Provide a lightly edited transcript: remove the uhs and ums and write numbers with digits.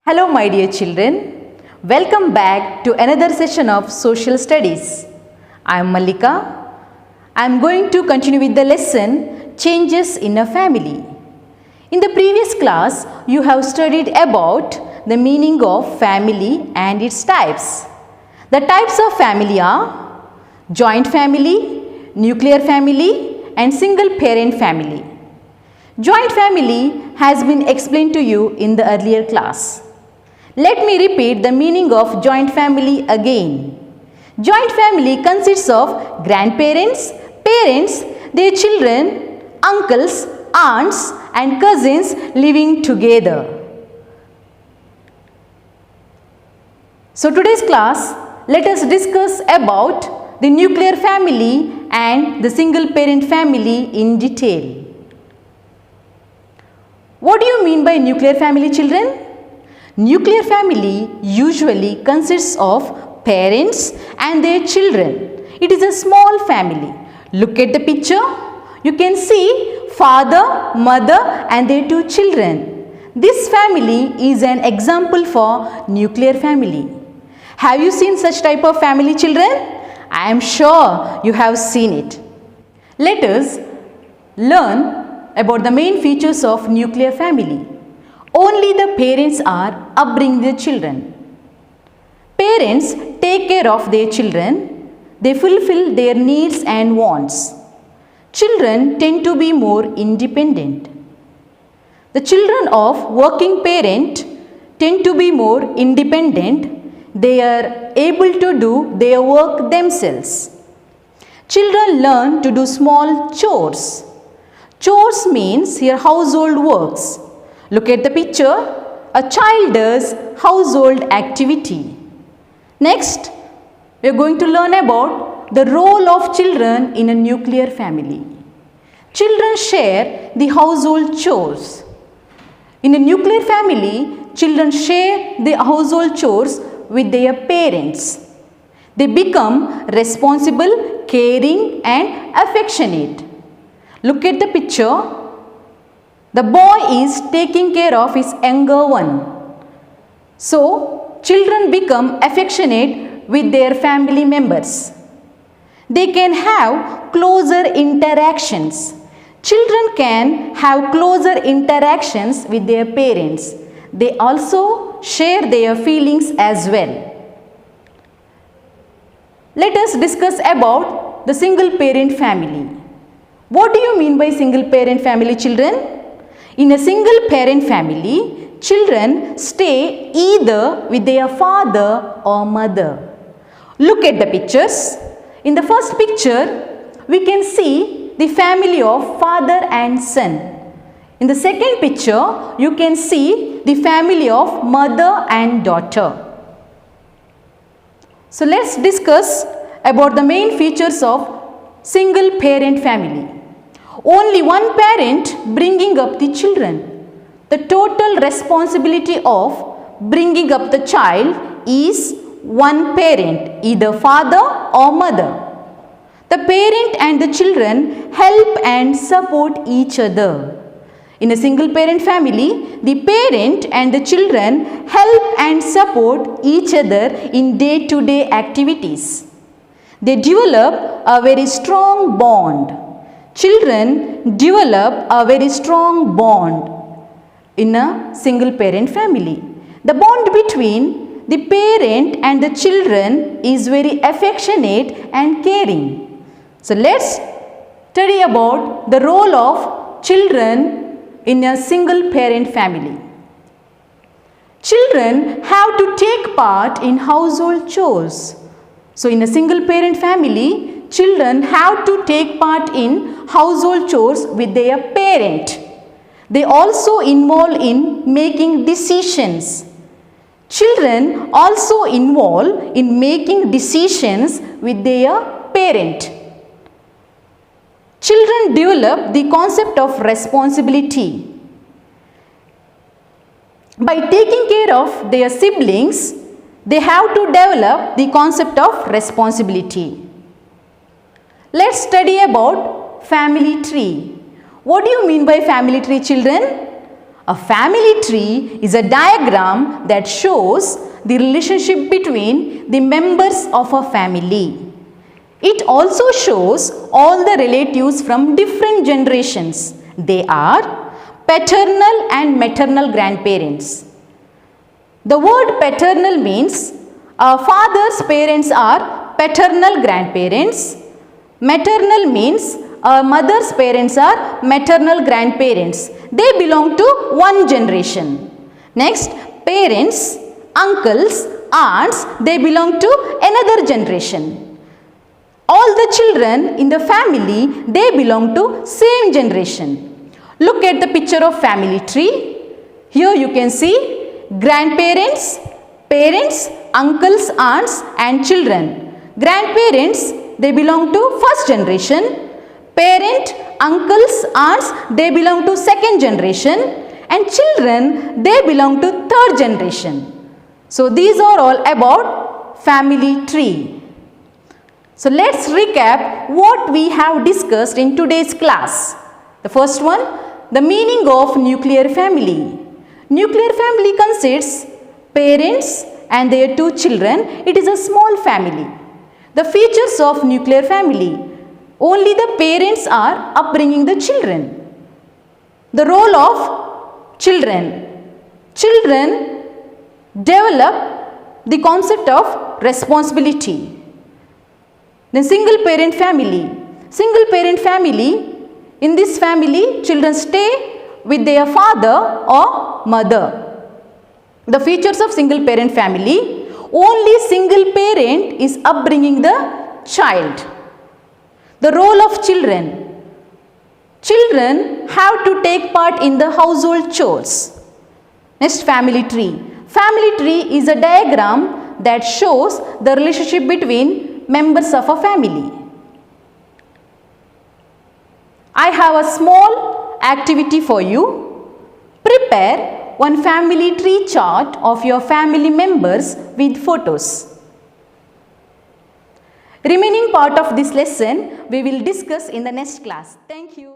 Hello my dear children, welcome back to another session of Social Studies. I am Mallika. I am going to continue with the lesson Changes in a Family. In the previous class, you have studied about the meaning of family and its types. The types of family are joint family, nuclear family and single parent family. Joint family has been explained to you in the earlier class. Let me repeat the meaning of joint family again. Joint family consists of grandparents, parents, their children, uncles, aunts and cousins living together. So today's class, let us discuss about the nuclear family and the single parent family in detail. What do you mean by nuclear family, children? Nuclear family usually consists of parents and their children. It is a small family. Look at the picture. You can see father, mother and their two children. This family is an example for nuclear family. Have you seen such type of family, children? I am sure you have seen it. Let us learn about the main features of nuclear family. Only the parents are upbringing their children. Parents take care of their children. They fulfill their needs and wants. Children tend to be more independent. The children of working parent tend to be more independent. They are able to do their work themselves. Children learn to do small chores. Chores means here household works. Look at the picture. A child does household activity. Next, we are going to learn about the role of children in a nuclear family. Children share the household chores. In a nuclear family, children share the household chores with their parents. They become responsible, caring and affectionate. Look at the picture. The boy is taking care of his younger one. So, children become affectionate with their family members. They can have closer interactions. Children can have closer interactions with their parents. They also share their feelings as well. Let us discuss about the single parent family. What do you mean by single parent family, children? In a single parent family, children stay either with their father or mother. Look at the pictures. In the first picture, we can see the family of father and son. In the second picture, you can see the family of mother and daughter. So let's discuss about the main features of single parent family. Only one parent bringing up the children. The total responsibility of bringing up the child is one parent, either father or mother. The parent and the children help and support each other. In a single parent family, the parent and the children help and support each other in day-to-day activities. They develop a very strong bond. Children develop a very strong bond in a single parent family. The bond between the parent and the children is very affectionate and caring. So let's study about the role of children in a single parent family. Children have to take part in household chores. So in a single parent family, children have to take part in household chores with their parent. They also involve in making decisions. Children also involve in making decisions with their parent. Children develop the concept of responsibility. By taking care of their siblings, they have to develop the concept of responsibility. Let's study about family tree. What do you mean by family tree, children? A family tree is a diagram that shows the relationship between the members of a family. It also shows all the relatives from different generations. They are paternal and maternal grandparents. The word paternal means a father's parents are paternal grandparents. Maternal means a mother's parents are maternal grandparents. They belong to one generation. Next, parents, uncles, aunts, they belong to another generation. All the children in the family, they belong to same generation. Look at the picture of family tree. Here you can see grandparents, parents, uncles, aunts and children. Grandparents, they belong to first generation. Parent, uncles, aunts, they belong to second generation. And children, they belong to third generation. So these are all about family tree. So let's recap what we have discussed in today's class. The first one, the meaning of nuclear family. Nuclear family consists parents and their two children. It is a small family. The features of nuclear family. Only the parents are upbringing the children. The role of children. Children develop the concept of responsibility. Then single parent family. Single parent family. In this family, children stay with their father or mother. The features of single parent family. Only single parent is upbringing the child. The role of children. Children have to take part in the household chores. Next, family tree. Family tree is a diagram that shows the relationship between members of a family. I have a small activity for you. Prepare one family tree chart of your family members with photos. Remaining part of this lesson we will discuss in the next class. Thank you.